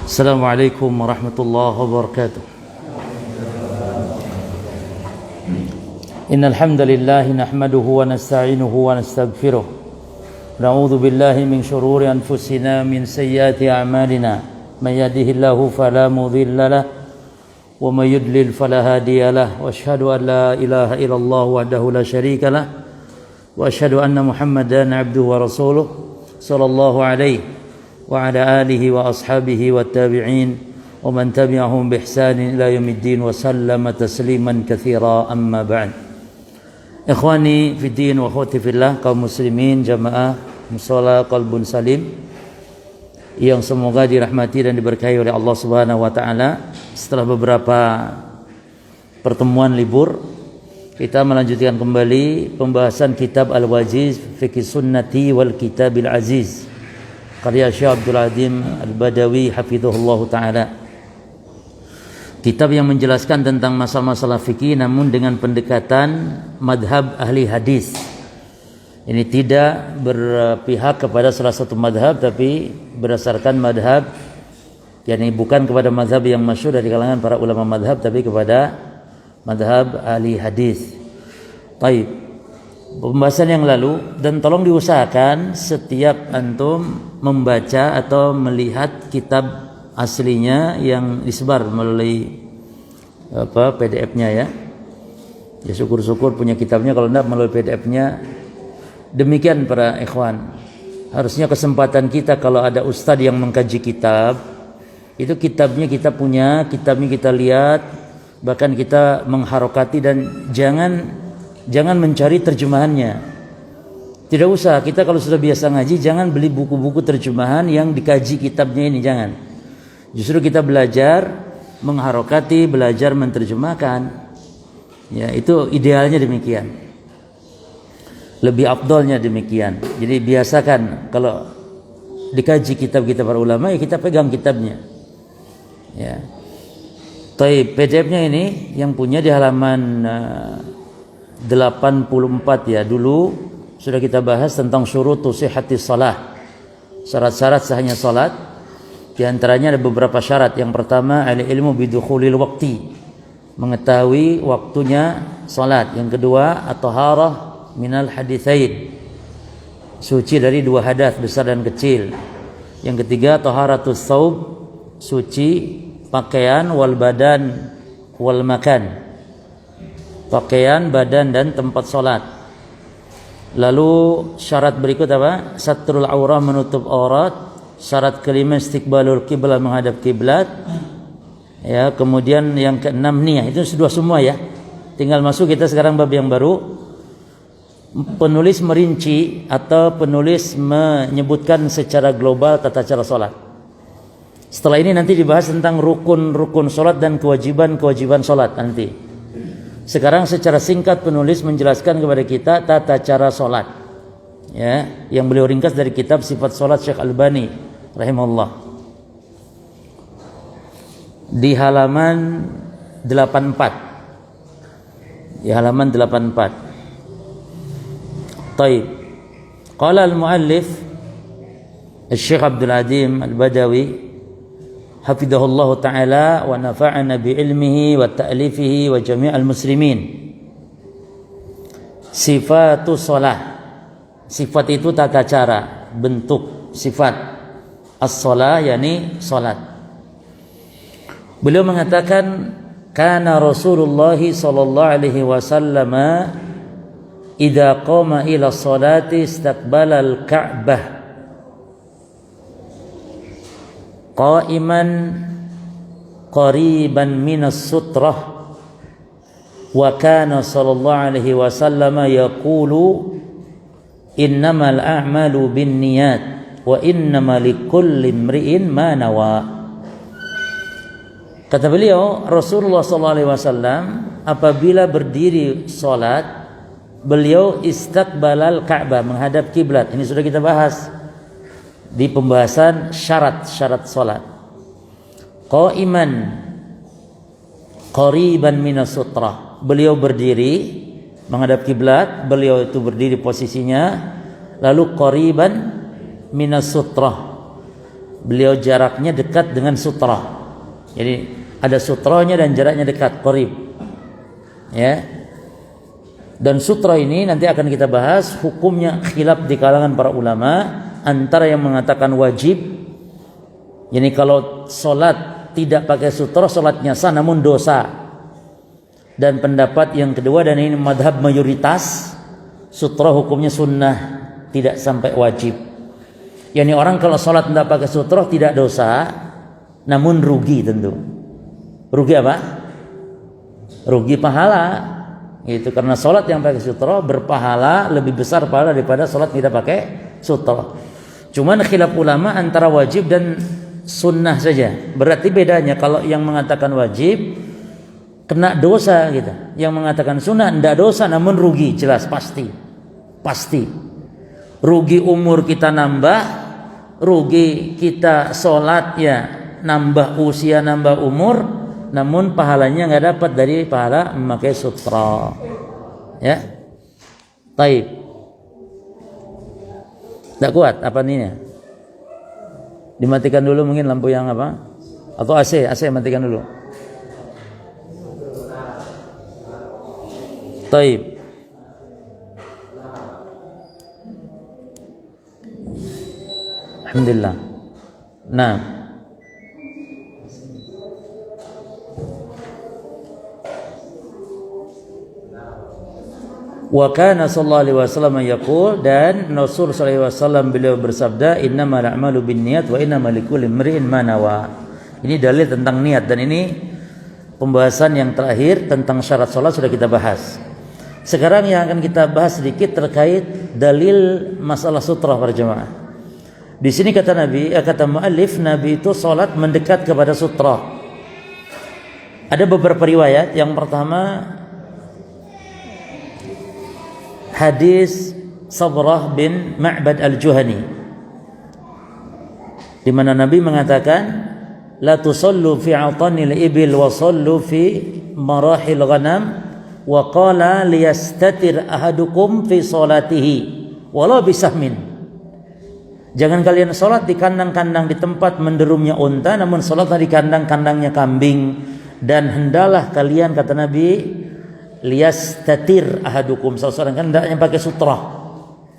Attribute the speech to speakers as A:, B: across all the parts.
A: Assalamualaikum warahmatullahi wabarakatuh. Innal hamdalillah nahmaduhu wa nasta'inuhu wa nastaghfiruh. Na'udzu billahi min shururi anfusina min sayyiati a'malina. May yahdihillahu fala mudilla lahu wa may yudlil fala hadiya lahu. Wa asyhadu an la ilaha illallah wahdahu la syarika lahu wa asyhadu anna Muhammadan 'abduhu wa rasuluh sallallahu alaihi wa ala alihi wa ashabihi wa tabi'in wa man tabi'ahum bi ihsanin ila yaumiddin wa sallama tasliman katsira amma ba'd. Ikhwani fi din wa akhwati fillah, kaum muslimin jamaah musalla qalbun salim yang semoga dirahmati dan diberkahi oleh Allah Subhanahu wa taala. Setelah beberapa pertemuan libur, kita melanjutkan kembali pembahasan kitab Al-Wajiz Fiqh Sunnati wal Kitabil Aziz karya Syekh Abdul Azim Al-Badawi hafizahullah ta'ala. Kitab yang menjelaskan tentang masalah-masalah fikih namun dengan pendekatan madhab ahli hadis. Ini tidak berpihak kepada salah satu madhab, tapi berdasarkan madhab, yakni bukan kepada madhab yang masyhur dari kalangan para ulama madhab, tapi kepada madhab ahli hadis. Baik, pembahasan yang lalu, dan tolong diusahakan setiap antum membaca atau melihat kitab aslinya yang disebar melalui PDF-nya ya. Ya syukur-syukur punya kitabnya, kalau tidak melalui PDF-nya. Demikian para ikhwan. Harusnya kesempatan kita kalau ada ustadz yang mengkaji kitab, itu kitabnya kita punya, kitabnya kita lihat, bahkan kita mengharokati, dan jangan mencari terjemahannya. Tidak usah, kita kalau sudah biasa ngaji jangan beli buku-buku terjemahan yang dikaji kitabnya ini, jangan. Justru kita belajar mengharokati, belajar menerjemahkan. Ya, itu idealnya demikian. Lebih afdolnya demikian. Jadi biasakan kalau dikaji kitab-kitab para ulama, ya kita pegang kitabnya. Ya. Taib, PDF-nya ini yang punya di halaman 84 ya. Dulu sudah kita bahas tentang syurutu sihhatis shalah, syarat-syarat sahnya salat. Di antaranya ada beberapa syarat. Yang pertama, al-ilmu bidukhulil waqti, mengetahui waktunya salat. Yang kedua, at-taharah minal haditsain, suci dari dua hadas besar dan kecil. Yang ketiga, taharatus saub, suci pakaian, wal badan wal makan, pakaian, badan dan tempat salat. Lalu syarat berikut apa? Satrul aurah, menutup aurat. Syarat kelima, istiqbalul qiblah, menghadap kiblat. Ya, kemudian yang keenam niyah. Itu sudah semua ya. Tinggal masuk kita sekarang bab yang baru. Penulis merinci atau penulis menyebutkan secara global tata cara salat. Setelah ini nanti dibahas tentang rukun-rukun salat dan kewajiban-kewajiban salat nanti. Sekarang secara singkat penulis menjelaskan kepada kita tata cara salat, ya, yang beliau ringkas dari kitab Sifat Salat Syekh Albani rahimahullah. Di halaman 84. Di halaman 84. Taib. Qala al-muallif Syekh Abdul Azim Al-Badawi hafidhahullah ta'ala wa nafa'ana bi ilmihi wa ta'lifihi wa jami'al muslimin. Sifatu shalah. Sifat itu tata cara, bentuk, sifat. As-shalah yakni salat. Beliau mengatakan, kana Rasulullah sallallahu alaihi wasallam idza qama ila sholati istaqbala al-Ka'bah qa'iman qariban minas sutrah, wa kana sallallahu alaihi wasallam yaqulu innamal a'malu binniyat wa innamal likulli imri'in ma nawa. Kata beliau, Rasulullah sallallahu alaihi wasallam apabila berdiri salat, beliau istaqbalal Ka'bah, menghadap kiblat. Ini sudah kita bahas di pembahasan syarat-syarat salat. Qa'iman qariban minas sutrah, beliau berdiri menghadap kiblat, beliau itu berdiri posisinya, lalu qariban minas sutrah, Beliau jaraknya dekat dengan sutra. Jadi ada sutranya dan jaraknya dekat, qarib. Ya. Dan sutra ini nanti akan kita bahas hukumnya khilaf di kalangan para ulama, antara yang mengatakan wajib. Jadi kalau salat tidak pakai sutra salatnya sah namun dosa. Dan pendapat yang kedua, dan ini madhab mayoritas, sutra hukumnya sunnah, tidak sampai wajib. Yani orang kalau sholat tidak pakai sutra tidak dosa, namun rugi tentu. Rugi apa? Rugi pahala. Itu karena sholat yang pakai sutra berpahala, lebih besar pahala daripada sholat tidak pakai sutra. Cuman khilaf ulama antara wajib dan sunnah saja. Berarti bedanya kalau yang mengatakan wajib kena dosa gitu. Yang mengatakan sunnah tidak dosa namun rugi, jelas pasti. Pasti. Rugi umur kita nambah, rugi kita sholat ya nambah usia, nambah umur, namun pahalanya nggak dapat dari pahala memakai sutra. Ya. Taib. Tidak kuat apa ini? Dimatikan dulu mungkin lampu yang apa? Atau AC matikan dulu. Taib. Alhamdulillah. Nah. Wa kana sallallahu alaihi wasallam yaqul, dan Rasul sallallahu alaihi wasallam beliau bersabda, innamal a'malu binniyat wa innamal likulli imri'in ma nawa. Ini dalil tentang niat, dan ini pembahasan yang terakhir tentang syarat salat sudah kita bahas. Sekarang yang akan kita bahas sedikit terkait dalil masalah sutra para jemaah. Di sini kata muallif, Nabi itu salat mendekat kepada sutra. Ada beberapa riwayat. Yang pertama hadis Sabrah bin Ma'bad al-Juhani, di mana Nabi mengatakan, la tusallu fi 'atanil ibil wa sallu fi marahil ghanam, wa qala liyastatir ahadukum fi salatihi walau bisahmin. Jangan kalian salat di kandang-kandang di tempat menderumnya unta, namun salatlah di kandang-kandangnya kambing. Dan hendalah kalian, kata Nabi, liyastatir ahadukum, seseorang kan hendaknya pakai sutra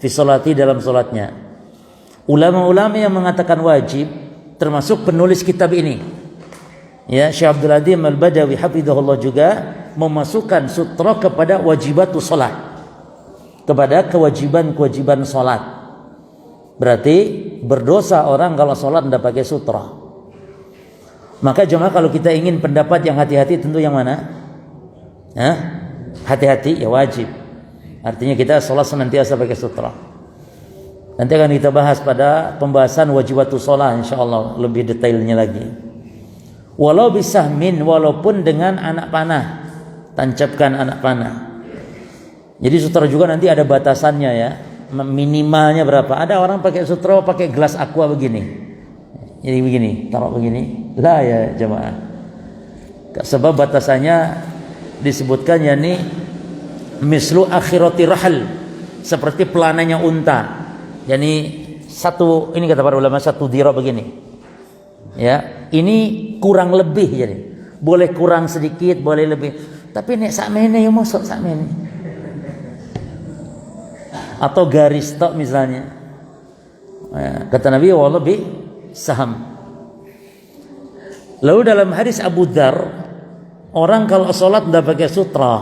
A: fi salati, dalam salatnya. Ulama-ulama yang mengatakan wajib termasuk penulis kitab ini, ya, Syekh Abdul Adim Al-Badawi hafizahullah, juga memasukkan sutra kepada wajibatus salat, kepada kewajiban-kewajiban salat. Berarti berdosa orang kalau salat tidak pakai sutra. Maka jemaah, kalau kita ingin pendapat yang hati-hati, tentu yang mana? Hati-hati ya wajib. Artinya kita salat senantiasa pakai sutra. Nanti akan kita bahas pada pembahasan wajibatus salat insyaallah lebih detailnya lagi. Walau bisahmin, walaupun dengan anak panah, tancapkan anak panah. Jadi sutra juga nanti ada batasannya ya, minimalnya berapa. Ada orang pakai sutra pakai gelas aqua begini. Jadi begini, taruh begini. Lah ya jemaah. Sebab batasannya disebutkan yakni mislu akhirati rahal, seperti pelananya unta. Yani satu, ini kata para ulama, satu dira begini. Ya, ini kurang lebih, jadi boleh kurang sedikit, boleh lebih. Tapi nek sakmene yo mosok sakmene. Atau garis tok misalnya. Ya, kata Nabi wallah bi saham. Lalu dalam hadis Abu Dzar, orang kalau sholat tidak pakai sutra,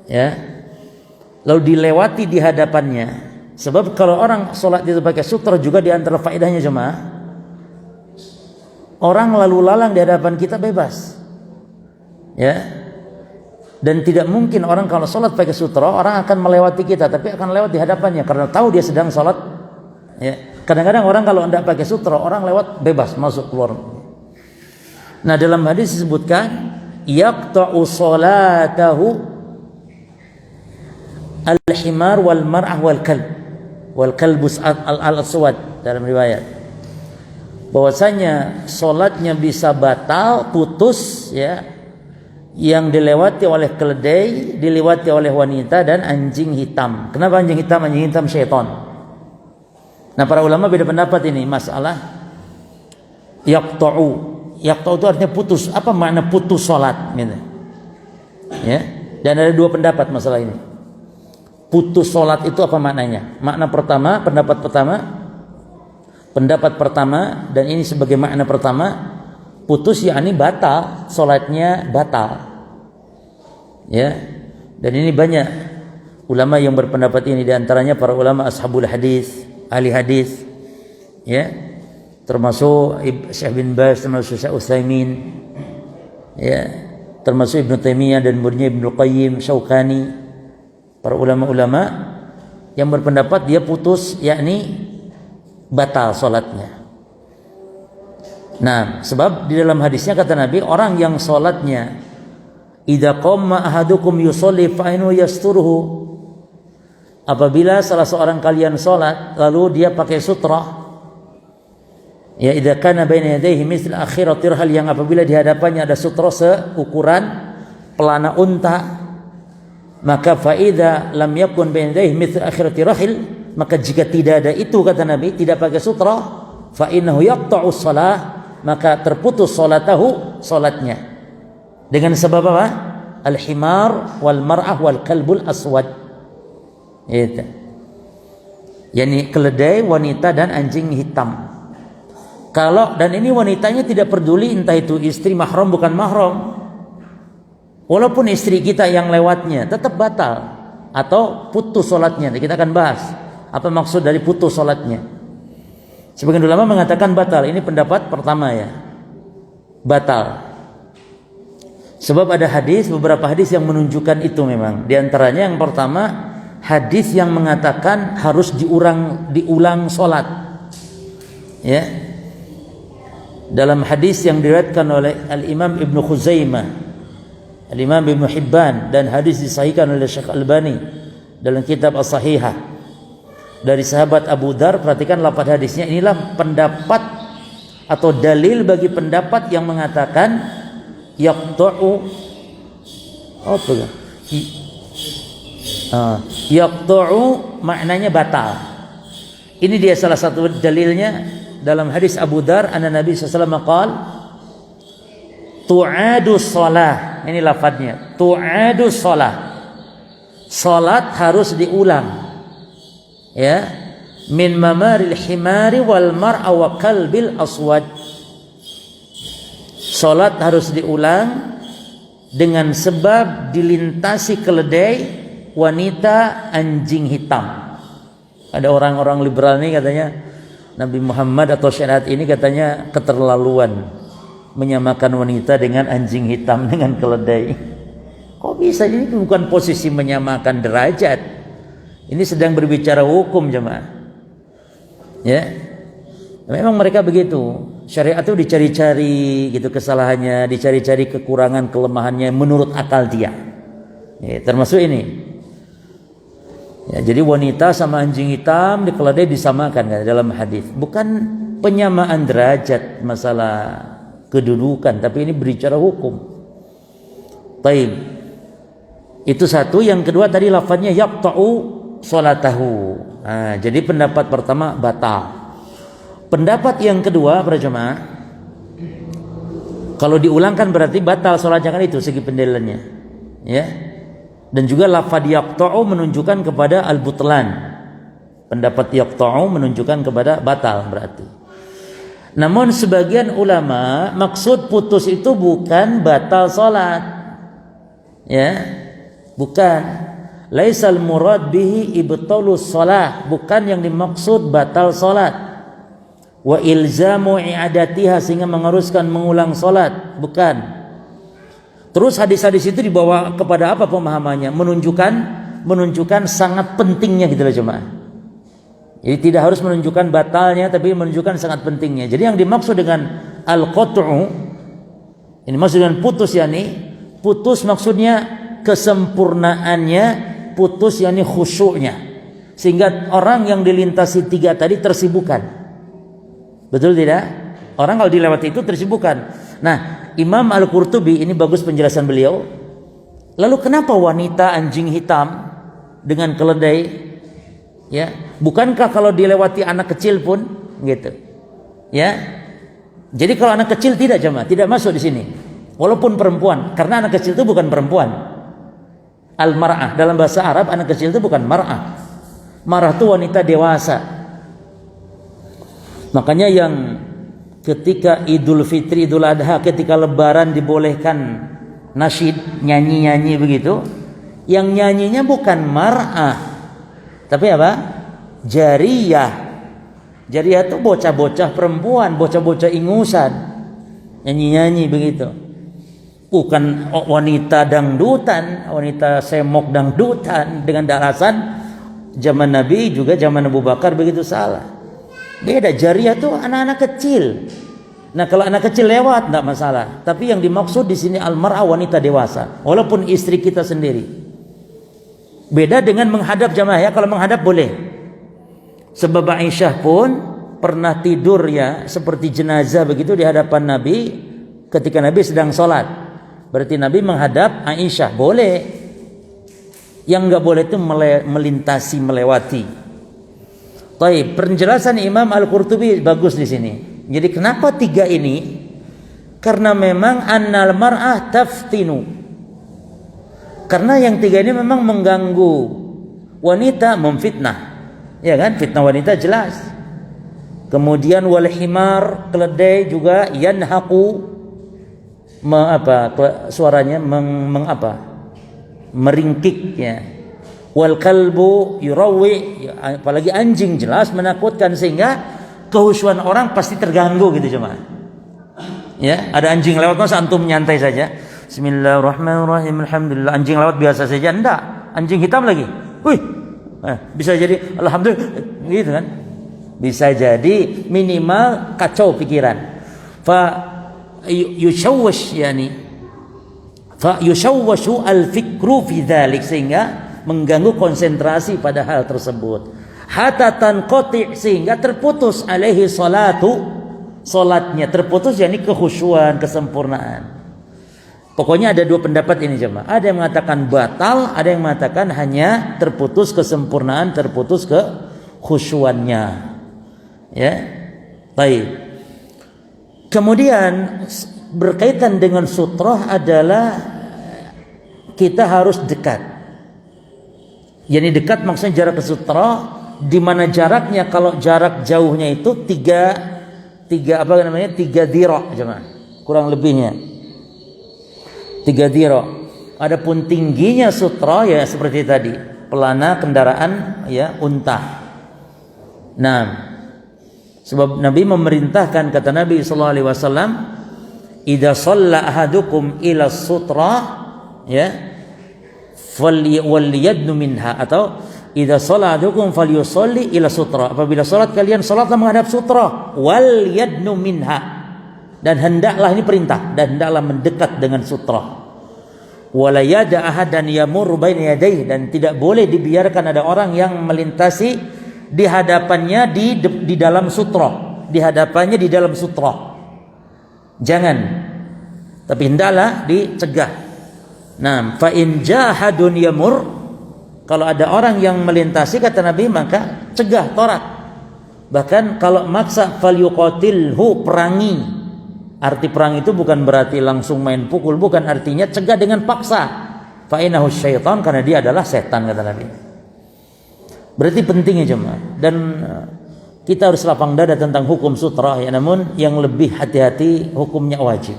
A: ya, lalu dilewati di hadapannya. Sebab kalau orang sholat itu pakai sutra juga di antara faedahnya jemaah, orang lalu lalang di hadapan kita bebas, ya. Dan tidak mungkin orang kalau sholat pakai sutra, orang akan melewati kita, tapi akan lewat di hadapannya karena tahu dia sedang sholat. Ya. Kadang-kadang orang kalau tidak pakai sutra, orang lewat bebas masuk keluar. Nah, dalam hadis disebutkan yaqta'u salatahu al-himar wal mar'ah wal kalb wal kalbus al-aswad, dalam riwayat bahwasanya salatnya bisa batal, putus, ya, yang dilewati oleh keledai, dilewati oleh wanita, dan anjing hitam. Kenapa anjing hitam? Anjing hitam syaitan. Nah, para ulama beda pendapat ini masalah Yaqta'u. Yaqta'u itu artinya putus. Apa makna putus salat gitu. Ya. Dan ada dua pendapat masalah ini. Putus salat itu apa maknanya? Makna pertama, pendapat pertama dan ini sebagai makna pertama, putus yakni batal, salatnya batal. Ya. Dan ini banyak ulama yang berpendapat ini, di antaranya para ulama ashabul hadis, ahli hadis. Ya. Termasuk Syekh bin Baz, termasuk Syekh Utsaimin. Ya. Termasuk Ibnu Taimiyah dan muridnya Ibnu Qayyim, Syaukani. Para ulama-ulama yang berpendapat dia putus yakni batal salatnya. Nah, sebab di dalam hadisnya kata Nabi, orang yang salatnya idza qama ahadukum yusolli fa innahu yasturuhu. Apabila salah seorang kalian salat lalu dia pakai sutra, ya idza kana baina yadayhi misl akhiratir hal, yang apabila di hadapannya ada sutra seukuran pelana unta, maka faida lam yakun baina yadayhi mithl akhirati rahil, maka jika tidak ada itu kata Nabi, tidak pakai sutra, fa innahu yaqta'u shalah, maka terputus salatahu, salatnya. Dengan sebab apa? Al-himar wal mar'ah wal kalbul aswad. Itu. Yani keledai, wanita dan anjing hitam. Kalau dan ini wanitanya tidak peduli entah itu istri mahram bukan mahram. Walaupun istri kita yang lewatnya tetap batal atau putus salatnya. Kita akan bahas apa maksud dari putus salatnya. Sebagian ulama mengatakan batal. Ini pendapat pertama ya. Batal. Sebab ada hadis, beberapa hadis yang menunjukkan itu memang. Di antaranya yang pertama, hadis yang mengatakan harus diulang salat. Ya. Dalam hadis yang diriwayatkan oleh Al-Imam Ibnu Khuzaimah, Al-Imam Ibnu Hibban, dan hadis disahihkan oleh Syekh Albani dalam kitab As-Sahihah dari sahabat Abu Dzar. Perhatikan lafaz hadisnya. Inilah pendapat atau dalil bagi pendapat yang mengatakan yaqta'u yaqta'u maknanya batal. Ini dia salah satu dalilnya dalam hadis Abu Dzar, anna Nabi sallallahu alaihi wasallam qala tu'adu shalah. Ini lafadznya, tu'adu shalah. Salat harus diulang. Ya. Min mamaril himari wal mar'a wa kalbil aswad. Salat harus diulang dengan sebab dilintasi keledai, wanita, anjing hitam. Ada orang-orang liberal ini katanya Nabi Muhammad atau syariat ini katanya keterlaluan menyamakan wanita dengan anjing hitam, dengan keledai. Kok bisa? Ini bukan posisi menyamakan derajat. Ini sedang berbicara hukum jemaah. Ya. Memang mereka begitu. Syariat itu dicari-cari gitu kesalahannya, dicari-cari kekurangan kelemahannya menurut akal dia. Ya, termasuk ini. Ya, jadi wanita sama anjing hitam di keledai disamakan kan dalam hadis. Bukan penyamaan derajat masalah kedudukan, tapi ini berbicara hukum. Taib. Itu satu. Yang kedua tadi lafadznya yaqta'u salatahu. Nah, jadi pendapat pertama batal. Pendapat yang kedua para jemaah, kalau diulangkan berarti batal salatnya, kan itu segi pendalilannya. Ya. Dan juga lafadz yaqta'u menunjukkan kepada al-butlan. Pendapat yaqta'u menunjukkan kepada batal berarti. Namun sebagian ulama maksud putus itu bukan batal salat. Ya. Bukan. Laisal murad bihi ibtalus shalah, bukan yang dimaksud batal salat. Wa ilzamu i'adatiha, sehingga mengharuskan mengulang salat, bukan. Terus hadis-hadis itu dibawa kepada apa pemahamannya? Menunjukkan sangat pentingnya gitu loh jemaah. Jadi tidak harus menunjukkan batalnya, tapi menunjukkan sangat pentingnya. Jadi yang dimaksud dengan al-qat'u, ini maksud dengan putus, yakni putus maksudnya kesempurnaannya, putus yakni khusyuknya, sehingga orang yang dilintasi tiga tadi tersibukkan. Betul tidak? Orang kalau dilewati itu tersibukkan. Nah, Imam Al-Qurtubi, ini bagus penjelasan beliau. Lalu kenapa wanita anjing hitam dengan keledai? Ya, bukankah kalau dilewati anak kecil pun gitu? Ya. Jadi kalau anak kecil tidak jemaah, tidak masuk di sini. Walaupun perempuan, karena anak kecil itu bukan perempuan. Al-mar'ah dalam bahasa Arab, anak kecil itu bukan mar'ah. Mar'ah itu wanita dewasa. Makanya yang ketika Idul Fitri, Idul Adha, ketika Lebaran dibolehkan nasyid, nyanyi-nyanyi begitu, yang nyanyinya bukan mar'ah, tapi apa? Jariyah. Jariyah itu bocah-bocah perempuan, bocah-bocah ingusan, nyanyi-nyanyi begitu. Bukan wanita dangdutan, wanita semok dangdutan dengan alasan zaman Nabi juga zaman Abu Bakar begitu salah. Beda, jariyah tuh anak-anak kecil. Nah, kalau anak kecil lewat enggak masalah. Tapi yang dimaksud di sini al-mar'ah, wanita dewasa, walaupun istri kita sendiri. Beda dengan menghadap jamaah ya. Kalau menghadap boleh. Sebab Aisyah pun pernah tidur ya seperti jenazah begitu di hadapan Nabi ketika Nabi sedang sholat. Berarti Nabi menghadap Aisyah, boleh. Yang enggak boleh itu melintasi, melewati. Baik, penjelasan Imam Al-Qurtubi bagus di sini. Jadi kenapa tiga ini? Karena memang annal mar'ah taftinu. Karena yang tiga ini memang mengganggu wanita, memfitnah. Ya kan? Fitnah wanita jelas. Kemudian wal himar, keledai juga yanhaqu, suaranya meringkik ya. Wal kalbu yurawi, apalagi anjing jelas menakutkan sehingga kehusuan orang pasti terganggu gitu jemaah. Ya, ada anjing lewat masa antum nyantai saja. Bismillahirrahmanirrahim. Alhamdulillah, anjing lewat biasa saja. Enggak, anjing hitam lagi. Wih. Bisa jadi alhamdulillah gitu kan. Bisa jadi minimal kacau pikiran. Fa yushawwash yani fa yushawwashu al-fikru fi dzalik, sehingga mengganggu konsentrasi pada hal tersebut. Hatta tanqati, sehingga terputus alaihi salatu, salatnya terputus, yakni kekhusyuan, kesempurnaan. Pokoknya ada dua pendapat ini jemaah. Ada yang mengatakan batal, ada yang mengatakan hanya terputus kesempurnaan, terputus kekhusyuannya. Ya. Baik. Kemudian berkaitan dengan sutrah adalah kita harus dekat. Yani dekat maksudnya jarak ke sutrah, di mana jaraknya, kalau jarak jauhnya itu tiga dhira' jemaah. Kurang lebihnya 3 dhira'. Adapun tingginya sutra ya seperti tadi, pelana kendaraan ya unta. Nah, sebab Nabi memerintahkan, kata Nabi sallallahu alaihi wasallam, "Idza shalla ahadukum ila sutra ya falyadnu minha," atau "Idza shalla ahadukum falyusalli ila sutra." Apabila salat kalian, salatlah menghadap sutra, wal yadnu minha. Dan hendaklah, ini perintah, dan hendaklah mendekat dengan sutra. Wala yada ahadan yamurru baina yadayhi, dan tidak boleh dibiarkan ada orang yang melintasi di hadapannya di dalam sutra, di hadapannya di dalam sutra. Jangan. Tapi hendaklah dicegah. Nah, fa in jahadun yamur, kalau ada orang yang melintasi kata Nabi maka cegah, torak. Bahkan kalau maksa falyuqatilhu, perangi. Arti perang itu bukan berarti langsung main pukul, bukan, artinya cegah dengan paksa. Fa innahu syaitan, karena dia adalah setan kata Nabi. Berarti pentingnya jemaah, dan kita harus lapang dada tentang hukum sutra ya, namun yang lebih hati-hati hukumnya wajib.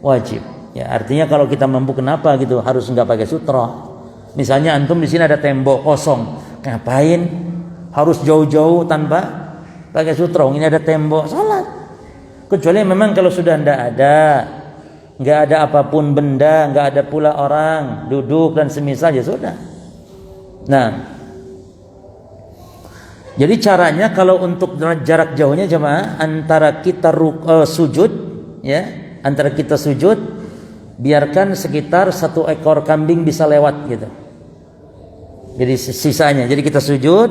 A: Wajib. Ya, artinya kalau kita mampu, kenapa gitu harus enggak pakai sutra? Misalnya antum di sini ada tembok kosong, ngapain harus jauh-jauh tanpa pakai sutra? Ini ada tembok, salat. Kecuali memang kalau sudah nggak ada apapun benda, nggak ada pula orang duduk dan semisal, ya sudah. Nah, jadi caranya kalau untuk jarak jauhnya jemaah, antara kita sujud ya, antara kita sujud, biarkan sekitar 1 ekor kambing bisa lewat gitu. Jadi sisanya, jadi kita sujud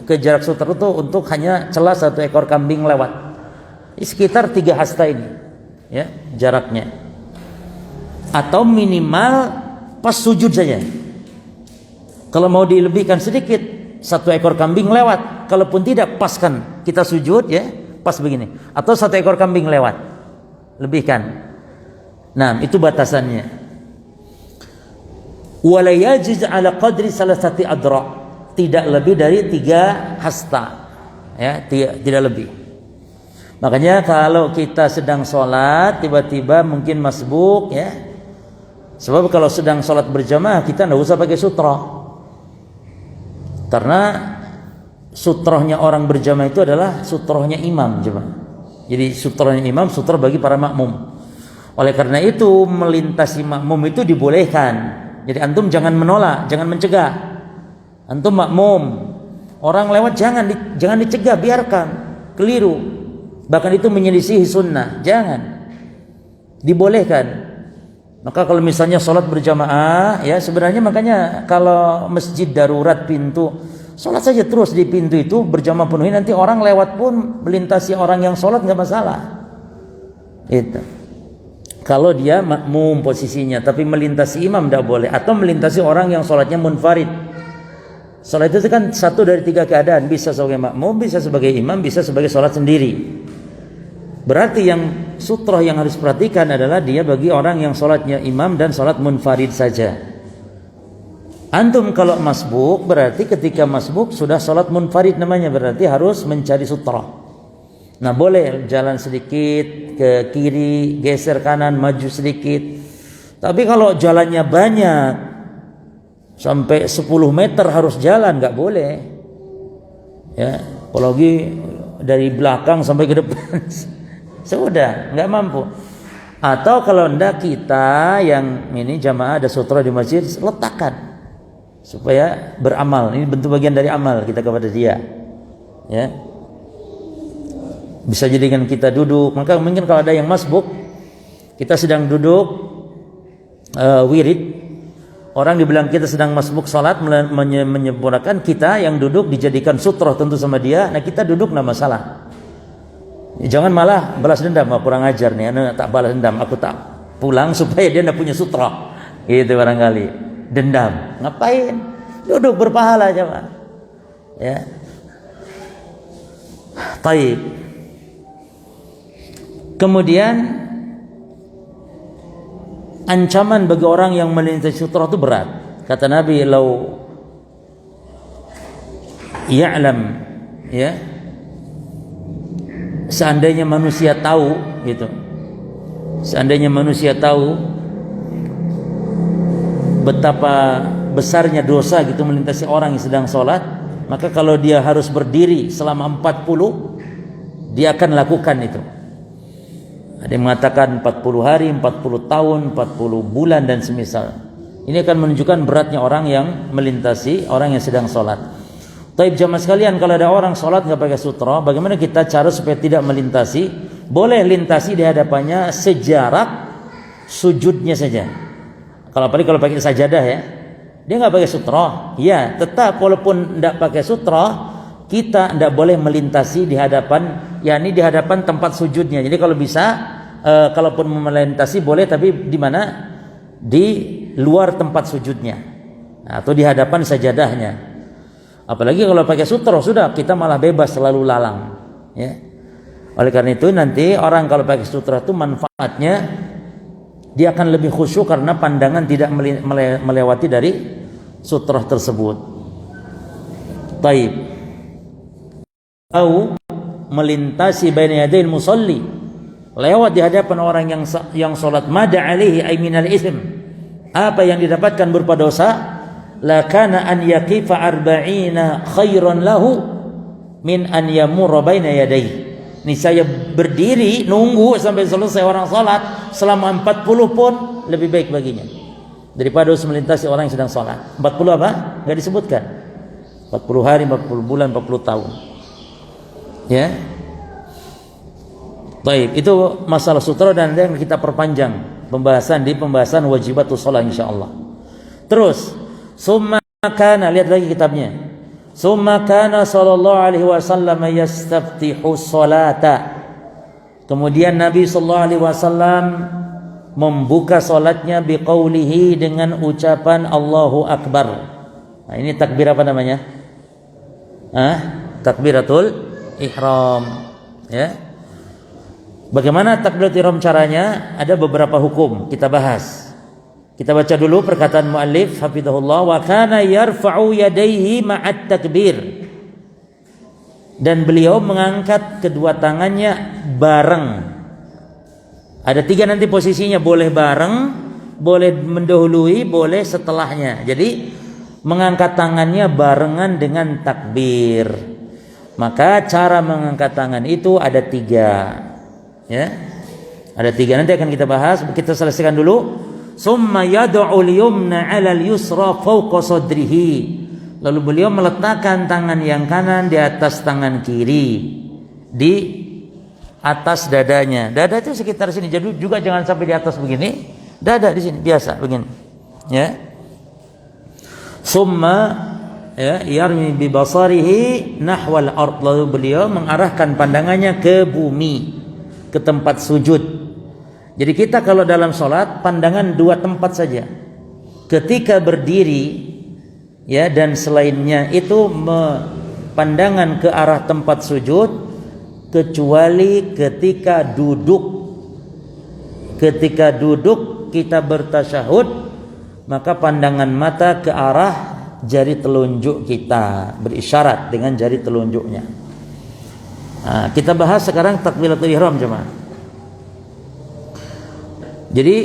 A: ke jarak sutra itu untuk hanya celah 1 ekor kambing lewat. Sekitar 3 hasta ini ya jaraknya, atau minimal pas sujud saja. Kalau mau dilebihkan sedikit, 1 ekor kambing lewat. Kalaupun tidak, paskan kita sujud ya pas begini, atau 1 ekor kambing lewat. lebihkan. Nah, itu batasannya. Wala yajiz ala qadri salasati adra. Tidak lebih dari 3 hasta. Ya, tidak lebih. Makanya kalau kita sedang sholat tiba-tiba mungkin masbuk, ya. Sebab kalau sedang sholat berjamaah kita tidak usah pakai sutra. Karena sutrohnya orang berjamaah itu adalah sutrohnya imam, coba. Jadi sutrohnya imam, sutroh bagi para makmum. Oleh karena itu melintasi makmum itu dibolehkan. Jadi antum jangan menolak, jangan mencegah. Antum makmum, orang lewat jangan dicegah, biarkan. Keliru. Bahkan itu menyelisihi sunnah. Jangan. Dibolehkan. Maka kalau misalnya sholat berjamaah, ya sebenarnya makanya kalau masjid darurat pintu, sholat saja terus di pintu itu berjamaah penuhi, nanti orang lewat pun melintasi orang yang sholat nggak masalah. Itu. Kalau dia makmum posisinya, tapi melintasi imam tidak boleh, atau melintasi orang yang sholatnya munfarid. Sholat itu kan satu dari 3 keadaan, bisa sebagai makmum, bisa sebagai imam, bisa sebagai sholat sendiri. Berarti yang sutroh yang harus perhatikan adalah dia bagi orang yang sholatnya imam dan sholat munfarid saja. Antum kalau masbuk, berarti ketika masbuk sudah sholat munfarid namanya, berarti harus mencari sutroh. Nah boleh jalan sedikit ke kiri, geser kanan, maju sedikit. Tapi kalau jalannya banyak, sampai 10 meter harus jalan, nggak boleh. Ya, apalagi dari belakang sampai ke depan. Sudah, nggak mampu. Atau kalau enggak, kita yang ini jamaah ada sutra di masjid, letakkan supaya beramal. Ini bentuk bagian dari amal kita kepada dia. Ya. Bisa jadikan kita duduk. Maka mungkin kalau ada yang masbuk, kita sedang duduk wirid, orang dibilang kita sedang masbuk salat, menyempurnakan, kita yang duduk dijadikan sutroh tentu sama dia. Nah kita duduk nggak masalah. Jangan malah balas dendam, kurang ajar nih, anak tak balas dendam, aku tak pulang supaya dia tidak punya sutroh. Itu barangkali dendam. Ngapain? Duduk berpahala aja, Pak. Ya. Taib. Kemudian ancaman bagi orang yang melintasi sutra itu berat. Kata Nabi, "Lau ya'lam," ya. Seandainya manusia tahu gitu. Seandainya manusia tahu betapa besarnya dosa gitu melintasi orang yang sedang sholat, maka kalau dia harus berdiri selama 40, dia akan lakukan itu. Ada yang mengatakan 40 hari, 40 tahun, 40 bulan dan semisal. Ini akan menunjukkan beratnya orang yang melintasi orang yang sedang sholat. Taib jamaah sekalian, kalau ada orang sholat nggak pakai sutra, bagaimana kita cara supaya tidak melintasi? Boleh lintasi di hadapannya sejarak sujudnya saja. Kalau pakai sajadah ya, dia nggak pakai sutra. Ya, tetap walaupun nggak pakai sutra, kita tidak boleh melintasi di hadapan, yakni di hadapan tempat sujudnya. Jadi kalau bisa, kalaupun melintasi boleh, tapi di mana? Di luar tempat sujudnya, atau di hadapan sajadahnya. Apalagi kalau pakai sutra, sudah kita malah bebas selalu lalang. Ya. Oleh karena itu nanti orang kalau pakai sutra itu manfaatnya dia akan lebih khusyuk karena pandangan tidak melewati dari sutra tersebut. Taib. Atau melintasi baina yadayil musalli, lewat di hadapan orang yang salat, mada alaihi ay minal ism, apa yang didapatkan berupa dosa, la kana an yaqifa 40 khairan lahu min an yamurra baina yadayhi. Ini saya berdiri nunggu sampai selesai orang salat selama 40 pun lebih baik baginya daripada harus melintasi orang yang sedang salat. 40 apa? Enggak disebutkan. 40 hari, 40 bulan, 40 tahun. Ya. Baik, itu masalah sutra dan yang kita perpanjang pembahasan di pembahasan wajibatus shalah insyaallah. Terus, summa kana, lihat lagi kitabnya. Summa kana sallallahu alaihi wasallam yastaftihu sholata. Kemudian Nabi sallallahu alaihi wasallam membuka salatnya biqaulihi, dengan ucapan Allahu Akbar. Nah, ini takbir apa namanya? Takbiratul ihram, ya. Bagaimana takbiratul ihram caranya? Ada beberapa hukum kita bahas. Kita baca dulu perkataan muallif hafizahullah, wa kana yarfa'u yadayhi ma'at takbir. Dan beliau mengangkat kedua tangannya bareng. Ada 3 nanti posisinya, boleh bareng, boleh mendahului, boleh setelahnya. Jadi mengangkat tangannya barengan dengan takbir. Maka cara mengangkat tangan itu ada 3. Ya. Ada 3 nanti akan kita bahas. Kita selesaikan dulu. Summa yad'ul yumna 'alal yusra fawqa sadrihi. Lalu beliau meletakkan tangan yang kanan di atas tangan kiri, di atas dadanya. Dada itu sekitar sini. Jadi juga jangan sampai di atas begini. Dada di sini biasa begini. Ya. Summa yarmi bi basarihi nahwal ard. Lalu beliau mengarahkan pandangannya ke bumi, ke tempat sujud. Jadi kita kalau dalam sholat pandangan 2 tempat saja. Ketika berdiri ya dan selainnya itu pandangan ke arah tempat sujud, kecuali ketika duduk. Ketika duduk kita bertasyahud, maka pandangan mata ke arah jari telunjuk kita, berisyarat dengan jari telunjuknya. Nah, kita bahas sekarang takbiratul ihram jemaah. Jadi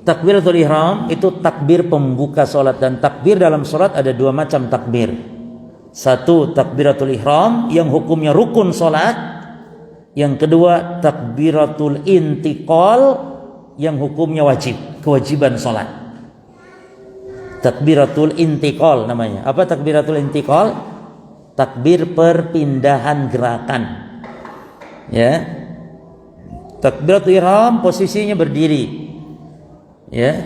A: takbiratul ihram itu takbir pembuka salat, dan takbir dalam salat ada 2 macam takbir. Satu takbiratul ihram yang hukumnya rukun salat, yang kedua takbiratul intiqal yang hukumnya wajib, kewajiban salat. Takbiratul intiqal namanya. Apa takbiratul intiqal? Takbir perpindahan gerakan. Ya. Takbiratul ihram posisinya berdiri. Ya.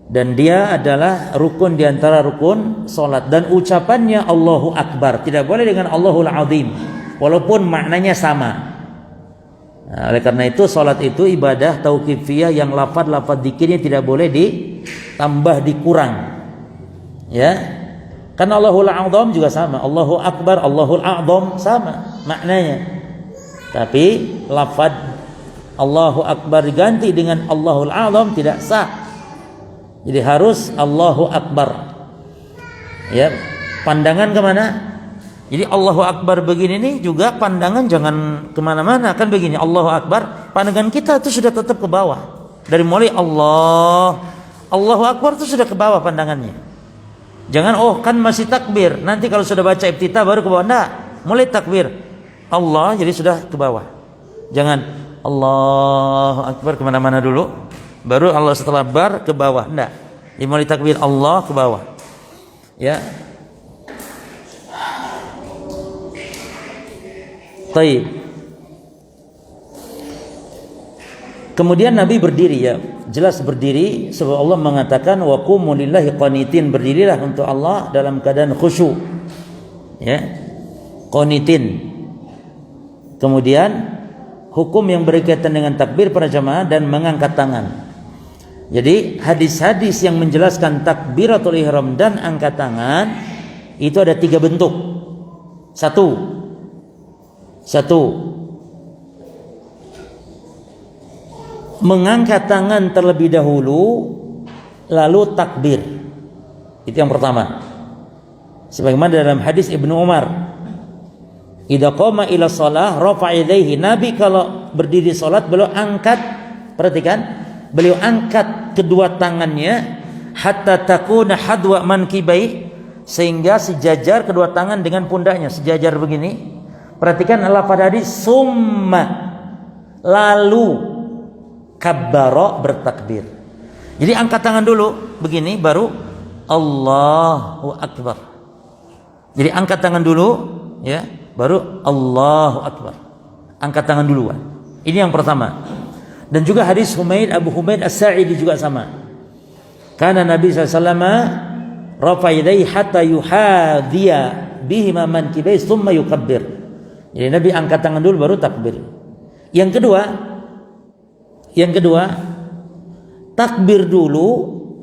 A: Dan dia adalah rukun di antara rukun salat, dan ucapannya Allahu Akbar, tidak boleh dengan Allahul Azim walaupun maknanya sama. Nah, oleh karena itu salat itu ibadah tauqifiyah yang lafaz-lafaz zikirnya tidak boleh ditambah dikurang. Ya. Kan Allahul Azam juga sama, Allahu Akbar, Allahul Azam sama maknanya. Tapi lafaz Allahu Akbar diganti dengan Allahul Azam tidak sah. Jadi harus Allahu Akbar. Ya, pandangan kemana? Jadi Allahu Akbar begini nih juga pandangan jangan kemana-mana, kan begini Allahu Akbar, pandangan kita itu sudah tetap ke bawah. Dari mulai Allahu Akbar itu sudah ke bawah pandangannya. Jangan kan masih takbir, nanti kalau sudah baca iftitah baru ke bawah. Enggak, mulai takbir Allah jadi sudah ke bawah. Jangan Allahu Akbar kemana-mana dulu, baru Allah setelah bar ke bawah. Enggak, dimulai takbir Allah ke bawah. Ya. Baik. Kemudian Nabi berdiri, ya, jelas berdiri sebab Allah mengatakan wa qumu lillahi qanitin, berdirilah untuk Allah dalam keadaan khusyuk. Ya. Qanitin. Kemudian hukum yang berkaitan dengan takbir para jamaah dan mengangkat tangan. Jadi hadis-hadis yang menjelaskan takbiratul ihram dan angkat tangan itu ada 3 bentuk. Satu, mengangkat tangan terlebih dahulu lalu takbir. Itu yang pertama. Sebagaimana dalam hadis Ibnu Umar, idza qama ila shalah rafa'a yadayhi. Nabi kalau berdiri salat beliau angkat, perhatikan, beliau angkat kedua tangannya hatta takuna hadwa mankibai, sehingga sejajar kedua tangan dengan pundaknya, sejajar begini. Perhatikan lafaz hadis summa, lalu kabbara, bertakbir. Jadi angkat tangan dulu begini baru Allahu Akbar. Jadi angkat tangan dulu ya, baru Allahu Akbar. Angkat tangan duluan. Ini yang pertama. Dan juga hadis Abu Humaid As-Sa'idi juga sama. Karena Nabi SAW rafa yadayhi hatta yuhadhiya bihima mankibai thumma yukabbir. Jadi Nabi angkat tangan dulu baru takbir. Yang kedua takbir dulu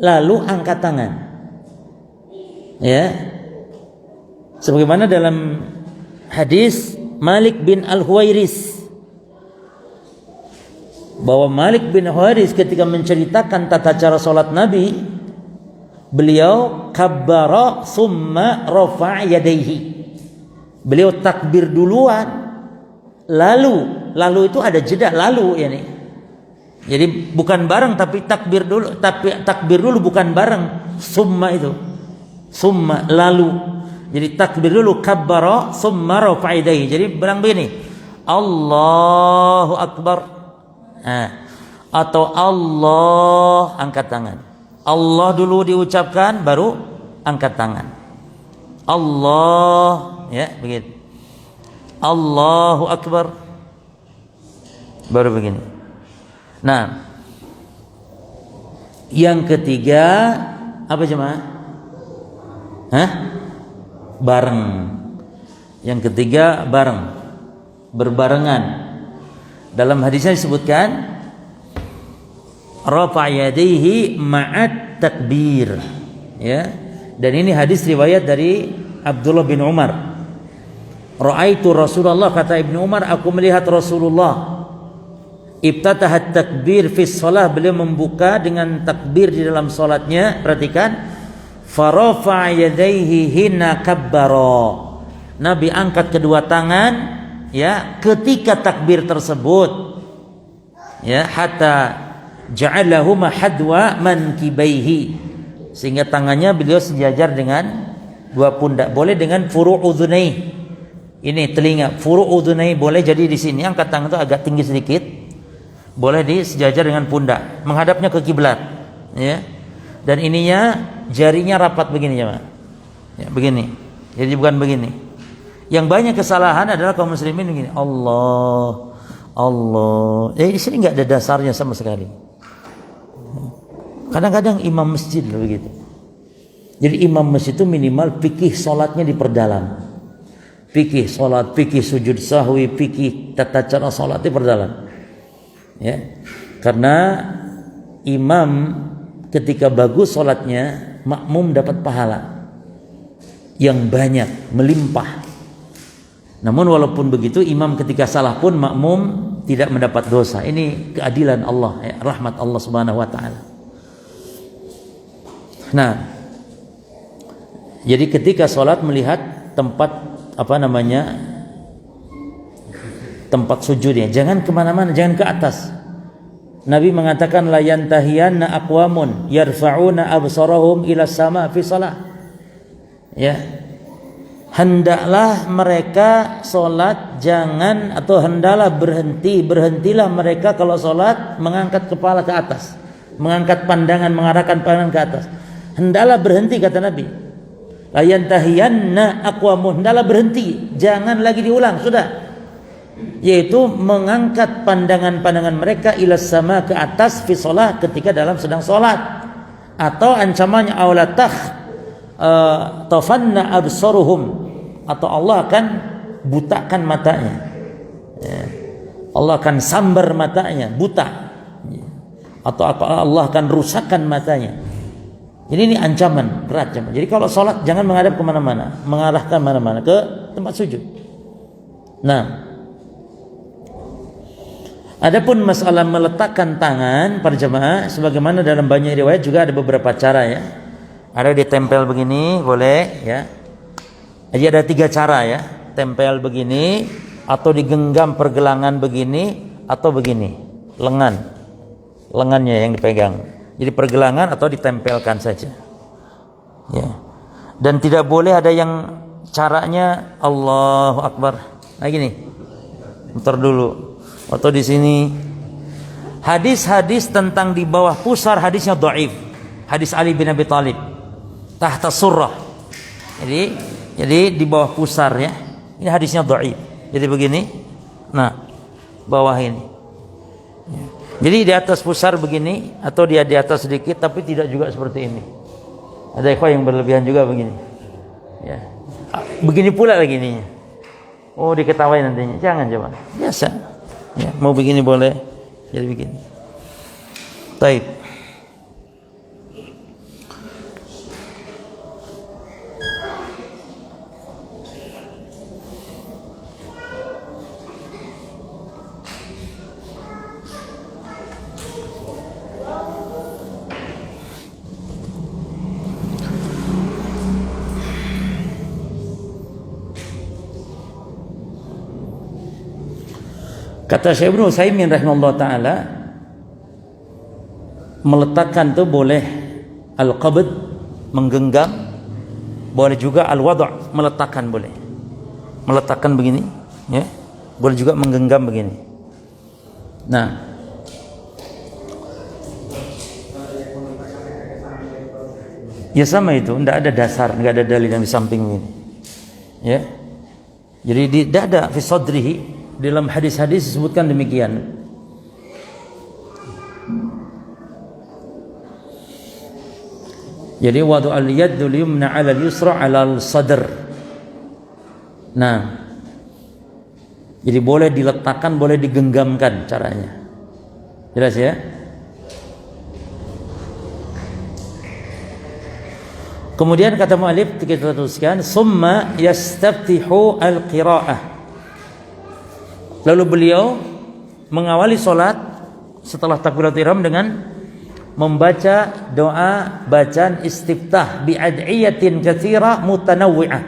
A: lalu angkat tangan. Ya. Sebagaimana dalam hadis Malik bin Al-Huwairis bahwa Malik bin Huwairis ketika menceritakan tata cara salat Nabi, beliau kabbara summa rafa'a yadayhi. Beliau takbir duluan, lalu itu ada jeda lalu ya nih. Jadi bukan bareng tapi takbir dulu bukan bareng. Summa lalu. Jadi takbir dulu kabbara summa rafa'a yadayhi. Jadi bilang begini, Allahu akbar. Atau Allah angkat tangan. Allah dulu diucapkan baru angkat tangan. Allah ya begitu. Allahu akbar baru begini. Nah, yang ketiga apa jemaah? Bareng. Yang ketiga bareng. Berbarengan. Dalam hadisnya disebutkan rafa yadayhi ma'at takbir, ya. Dan ini hadis riwayat dari Abdullah bin Umar. Ra'aitu Rasulullah, kata Ibnu Umar, aku melihat Rasulullah ibtatahat takbir fi shalah, beliau membuka dengan takbir di dalam salatnya. Perhatikan, farafa yadayhi hina kabbara. Nabi angkat kedua tangan ya ketika takbir tersebut, ya, hatta ja'alahuma hadwa mankibaihi, sehingga tangannya beliau sejajar dengan dua pundak. Boleh dengan furu' udhunai, ini telinga, furu' udhunai boleh. Jadi di sini angkat tangan itu agak tinggi sedikit, boleh disejajar dengan pundak, menghadapnya ke kiblat, ya. Dan ininya jarinya rapat begini ya, ya begini. Jadi bukan begini. Yang banyak kesalahan adalah kaum muslimin begini, Allah. Jadi di sini nggak ada dasarnya sama sekali. Kadang-kadang imam masjid begitu. Jadi imam masjid itu minimal fikih salatnya diperdalam. Fikih salat, fikih sujud sahwi, fikih tata cara salat diperdalam. Ya. Karena imam ketika bagus salatnya, makmum dapat pahala yang banyak, melimpah. Namun walaupun begitu, imam ketika salah pun makmum tidak mendapat dosa. Ini keadilan Allah, ya, rahmat Allah Subhanahu wa taala. Nah, jadi ketika salat melihat tempat tempat sujudnya, jangan kemana-mana, jangan ke atas. Nabi mengatakan la yantahiyanna aqwamun yarfa'una absarahum ila sama fi shalah. Ya. Hendaklah mereka salat hendaklah berhentilah mereka kalau salat mengangkat kepala ke atas, mengangkat pandangan, mengarahkan pandangan ke atas. Hendaklah berhenti, kata Nabi. La yantahiyanna aqwamun, hendaklah berhenti, jangan lagi diulang, sudah. Yaitu mengangkat pandangan-pandangan mereka ila sama, ke atas, fi shalah, ketika dalam sedang salat. Atau ancamannya aulatah tafanna absaruhum, atau Allah akan butakan matanya, ya. Allah akan sambar matanya, buta, atau Allah akan rusakkan matanya. Jadi ini ancaman berat. Jadi kalau sholat jangan menghadap kemana-mana, mengarahkan mana-mana ke tempat sujud. Nah, adapun masalah meletakkan tangan para jemaah, sebagaimana dalam banyak riwayat juga ada beberapa cara, ya. Ada ditempel begini, boleh, ya. Jadi ada 3 cara, ya. Tempel begini, atau digenggam pergelangan begini, atau begini, lengannya yang dipegang. Jadi pergelangan atau ditempelkan saja, ya. Dan tidak boleh ada yang caranya Allahu Akbar. Nah gini, muter dulu, atau di sini. Hadis-hadis tentang di bawah pusar, hadisnya dhaif. Hadis Ali bin Abi Thalib, tahta surrah. Jadi di bawah pusar, ya. Ini hadisnya dhaif. Jadi begini. Nah, bawah ini. Ya. Jadi di atas pusar begini, atau dia di atas sedikit, tapi tidak juga seperti ini. Ada ikhwah yang berlebihan juga begini. Ya. Begini pula lagi ininya. Oh, diketawain nantinya. Jangan, coba. Biasa. Ya, mau begini boleh. Jadi begini. Baik. Kata Syekh Ibnu Utsaimin rahimahullah taala, meletakkan itu boleh al-qabd, menggenggam, boleh juga al-wad', meletakkan boleh. Meletakkan begini, ya. Boleh juga menggenggam begini. Nah, ya sama itu, tidak ada dasar, tidak ada dalil yang di samping begini. Ya. Jadi tidak ada fi sadrihi, dalam hadis-hadis disebutkan demikian. Jadi wadu al-yadul yumna 'ala al-yusra 'ala al-sadr. Nah, jadi boleh diletakkan, boleh digenggamkan caranya. Jelas ya? Kemudian kata mu'alif, kita teruskan, summa yastaftihu al-qira'ah. Lalu beliau mengawali solat setelah takbiratul ihram dengan membaca doa bacaan istiftah bi'ad'iyatin katsira mutanawwi'ah,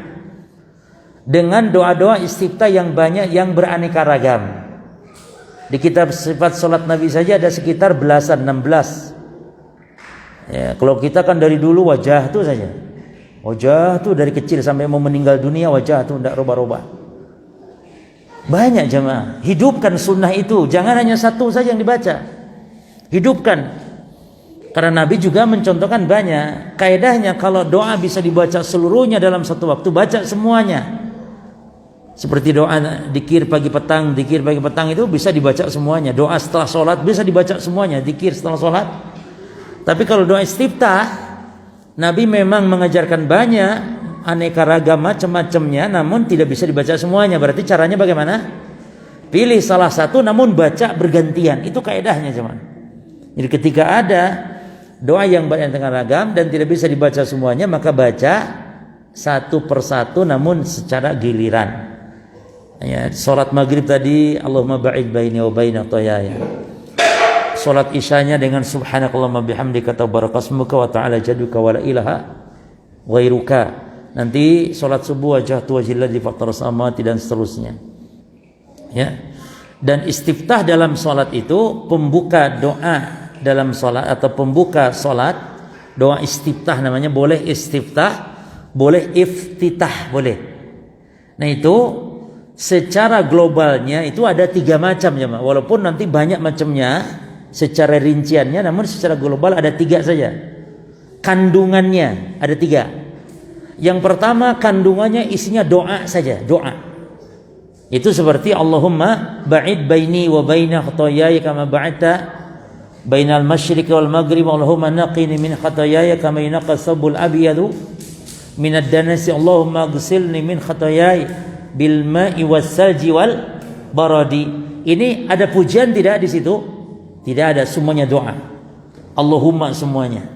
A: dengan doa-doa istiftah yang banyak, yang beraneka ragam. Di kitab sifat solat Nabi saja ada sekitar belasan, 16. Ya, kalau kita kan dari dulu wajah tuh saja. Wajah tuh dari kecil sampai mau meninggal dunia, wajah tuh tidak rubah-rubah. Banyak jemaah, hidupkan sunnah itu, jangan hanya satu saja yang dibaca, hidupkan. Karena Nabi juga mencontohkan banyak. Kaidahnya kalau doa bisa dibaca seluruhnya dalam satu waktu, baca semuanya. Seperti doa dzikir pagi petang itu bisa dibaca semuanya. Doa setelah sholat bisa dibaca semuanya, dzikir setelah sholat. Tapi kalau doa istiftah, Nabi memang mengajarkan banyak, aneka ragam macam-macamnya, namun tidak bisa dibaca semuanya. Berarti caranya bagaimana? Pilih salah satu namun baca bergantian. Itu kaidahnya, teman. Jadi ketika ada doa yang beraneka ragam dan tidak bisa dibaca semuanya, maka baca satu persatu namun secara giliran. Ya, salat maghrib tadi Allahumma ba'id baini wa baina khataaya. Salat isyanya dengan subhanakallahumma bihamdika tabarakasmuka wa ta'ala jadduka wa la ilaha ghairuka. Nanti sholat subuh wajhtu wajhilladzi fatara samawati dan seterusnya. Ya. Dan istiftah dalam sholat itu pembuka doa dalam sholat atau pembuka sholat, doa istiftah namanya, boleh istiftah, boleh iftitah, boleh. Nah itu secara globalnya itu ada 3 macam ya, walaupun nanti banyak macamnya secara rinciannya, namun secara global ada 3 saja. Kandungannya ada 3. Yang pertama kandungannya isinya doa saja, doa. Itu seperti Allahumma ba'id baini wa baina khataayaya kama ba'adta bainal masyriqi wal maghrib, Allahumma naqini min khataayaya kama yunqqa thawbul abyadu minad danasi, Allahumma ighsilni min khataayaya bil ma'i was salji wal baradi. Ini ada pujian tidak di situ? Tidak ada, semuanya doa. Allahumma semuanya.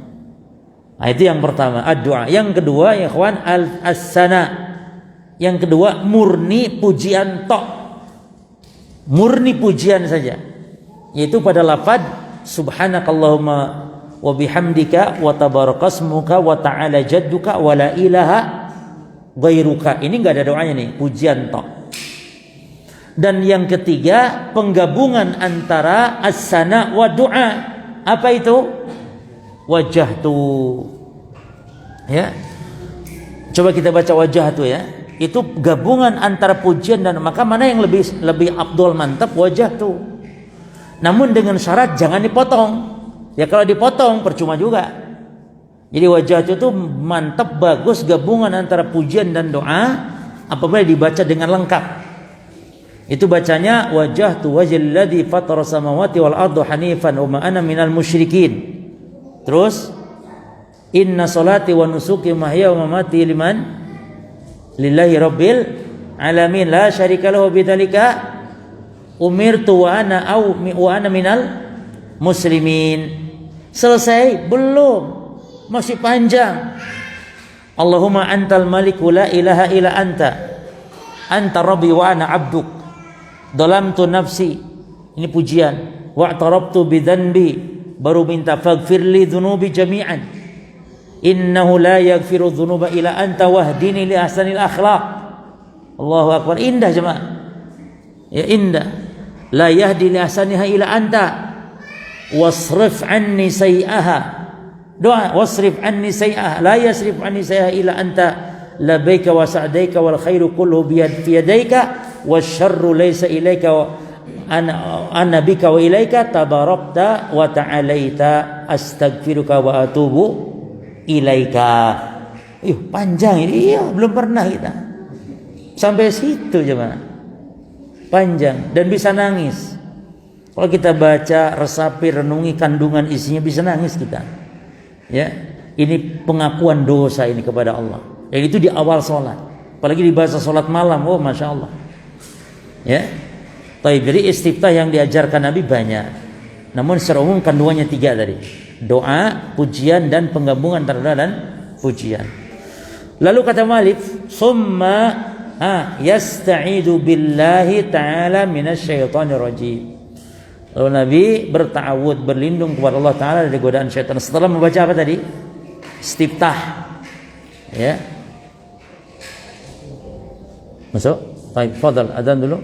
A: Nah, itu yang pertama, ad-doa. Yang kedua, ya ikhwan, as-sana. Yang kedua, murni pujian tok. Murni pujian saja. Yaitu pada lafaz subhanakallahumma wa bihamdika wa tabarakasmuka wa ta'ala jadduka wa la ilaha ghairuka. Ini enggak ada doanya nih, pujian tok. Dan yang ketiga, penggabungan antara as-sana wa doa. Apa itu? Wajhtu. Ya. Coba kita baca wajhtu ya. Itu gabungan antara pujian dan, maka mana yang lebih afdol, mantap? Wajhtu. Namun dengan syarat jangan dipotong. Ya kalau dipotong percuma juga. Jadi wajhtu itu mantap, bagus gabungan antara pujian dan doa apabila dibaca dengan lengkap. Itu bacanya wajhtu wajhal ladzi fatara samawati wal arda hanifan wa ma ana minal musyrikin. Terus inna salati wa nusuki mahya wa mamati lillahi rabbil alamin la syarika lahu bidzalika umirtu wa ana minal muslimin. Selesai? Belum, masih panjang. Allahumma antal maliku la ilaha illa anta rabbi wa ana abduk dhalamtu nafsi. Ini pujian. Wa'tarabtu bidzanbi, baru minta faghfirli dzunubi jami'an innahu la yaghfiru dzunuba illa anta wahdini li ahsanil akhlaq. Allahu akbar. Indah jemaah, ya indah. la yahdi li ahsaniha ila anta wasrif anni sayi'aha. Doa, wasrif anni sayi'aha la yasrif anni sayi'aha ila anta labbaika wa sa'daika wal khairu kulluhu bi yadayka wasyarru laysa ilaika ana bika wa ilaika tabarakta wa ta'alaita astaghfiruka wa atubu ilaika. Panjang ini. Iya, belum pernah kita sampai situ jemaah. Panjang dan bisa nangis. Kalau kita baca, resapi, renungi kandungan isinya, bisa nangis kita. Ya, ini pengakuan dosa ini kepada Allah. Dan itu di awal sholat. Apalagi di bahasa sholat malam, oh masya Allah. Ya, jadi istiftah yang diajarkan Nabi banyak. Namun secara umum kandungannya 3 tadi: doa, pujian, dan penggabungan antara doa dan pujian. Lalu kata Malik, summa yasta'idu billahi ta'ala minasyaitonir rajim. Lalu Nabi berta'awud, berlindung kepada Allah Ta'ala dari godaan syaitan. Setelah membaca apa tadi? Istiftah. Ya. Masuk? Baik, fadal, adzan dulu.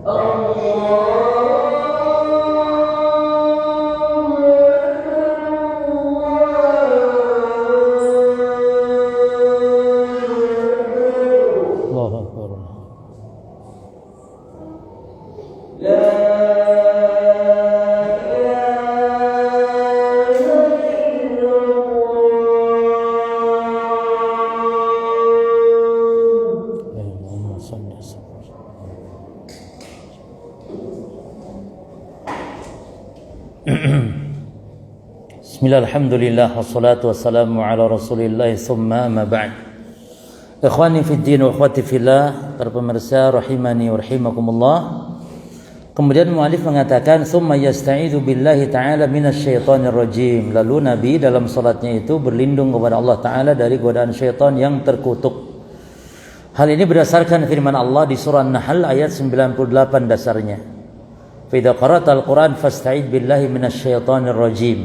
A: Allahu Akbar. Allahumma salli ala sayyidina. Bismillah, alhamdulillah, wassalatu wassalamu ala rasulillah, thumma ma ba'd. Ikhwani fid din wa akhwati fillah, para pemirsa rahimani wa rahimakumullah. Kemudian mu'alif mengatakan thumma yasta'idzu billahi ta'ala minasyaitonir rajim. Lalu Nabi dalam salatnya itu berlindung kepada Allah Ta'ala dari godaan syaitan yang terkutuk. Hal ini berdasarkan firman Allah di surah An-Nahl ayat 98 dasarnya. Fa idza qara'tal Qur'an fasta'idz billahi minasyaitonir rajim.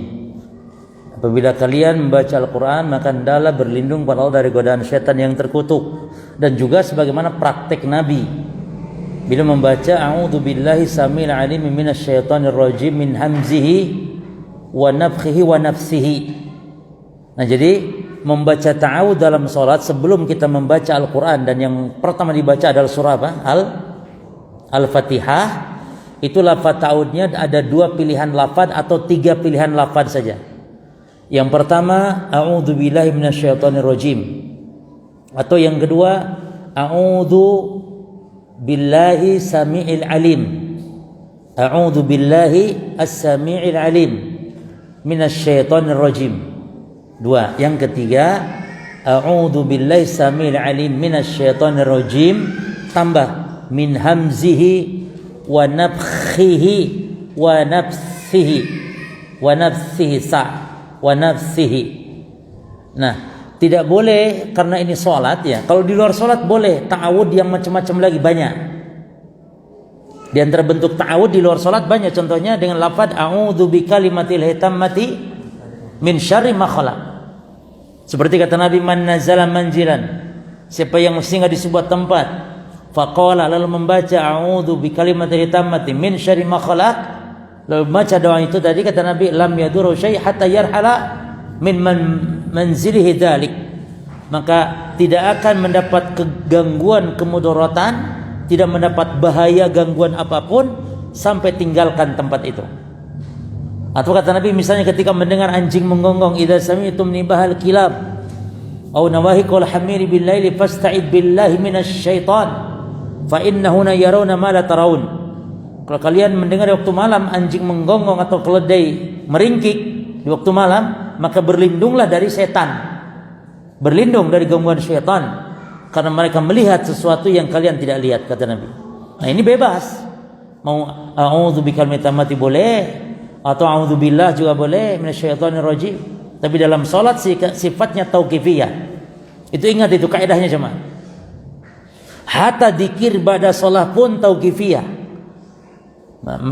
A: Apabila kalian membaca Al-Quran, maka hendaklah berlindung kepada Allah dari godaan syaitan yang terkutuk. Dan juga sebagaimana praktek Nabi bila membaca a'udzu billahi samil alim minasyaitonir rajim min hamzihi wa nafthihi wa nafsihi. Nah, jadi membaca ta'awudz dalam salat sebelum kita membaca Al-Quran, dan yang pertama dibaca adalah surah apa? Al-Fatihah. Itu lafaz ta'awudznya ada dua pilihan lafaz atau tiga pilihan lafaz saja. Yang pertama, a'udzu billahi minasyaitonir rajim. Atau yang kedua, a'udzu billahi samiil alim. A'udzu billahi as-samiil alim minasyaitonir rajim. Dua. Yang ketiga, a'udzu billahi samiil alim minasyaitonir rajim tambah min hamzihi wa nafthihi wa nafsihi wa nafsihi wa nafsihi. Nah, tidak boleh karena ini sholat ya. Kalau di luar sholat boleh ta'awud yang macam-macam lagi banyak. Di antara bentuk ta'awud di luar sholat banyak. Contohnya dengan lafaz a'udzu bikalimatil hitammati min syarri ma khalaq. Seperti kata Nabi, man nazala manjilan, siapa yang singgah di sebuah tempat, faqala, lalu membaca a'udzu bikalimatil hitammati min syarri ma khalaq, lalu baca doa itu tadi, kata Nabi, lam yadurru syai' hatta yarhala min manzilihi dzalik, maka tidak akan mendapat kegangguan, kemudaratan, tidak mendapat bahaya gangguan apapun sampai tinggalkan tempat itu. Atau kata Nabi misalnya ketika mendengar anjing menggonggong, idza sami'tum nibahal kilab aw nawahiqul hamiri bil laili fasta'id billahi minasyaiton fa innahuna yarawna ma la tarawun. Kalau kalian mendengar di waktu malam anjing menggonggong atau keledai meringkik di waktu malam, maka berlindunglah dari setan. Berlindung dari gangguan syaitan, karena mereka melihat sesuatu yang kalian tidak lihat, kata Nabi. Nah, ini bebas. Mau a'udzu bikalimatil tammati boleh, atau a'udzu billah juga boleh minasyaitonir rajim. Tapi dalam salat sifatnya tauqifiyah. Itu ingat itu kaidahnya jemaah. Hatta dzikir pada salat pun tauqifiyah.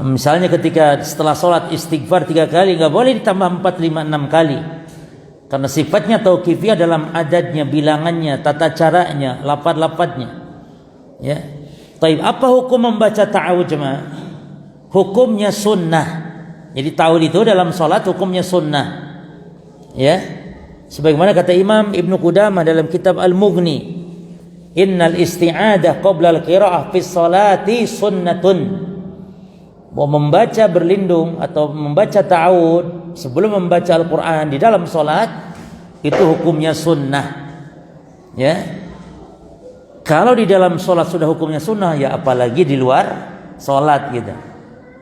A: Misalnya ketika setelah sholat istighfar 3 kali, nggak boleh ditambah 4, 5, 6 kali, karena sifatnya tauqifiyah dalam adadnya, bilangannya, tata caranya, lafaz-lafaznya. Ya. Taib, apa hukum membaca ta'awudz jemaah? Hukumnya sunnah. Jadi ta'awudz itu dalam sholat hukumnya sunnah. Ya. Sebagaimana kata Imam Ibnu Qudamah dalam kitab Al-Mughni, innal isti'adah qabla al-qira'ah fi sholati sunnatun. Bahwa membaca berlindung atau membaca ta'awud sebelum membaca Al-Quran di dalam sholat itu hukumnya sunnah. Ya, kalau di dalam sholat sudah hukumnya sunnah, ya apalagi di luar sholat gitu.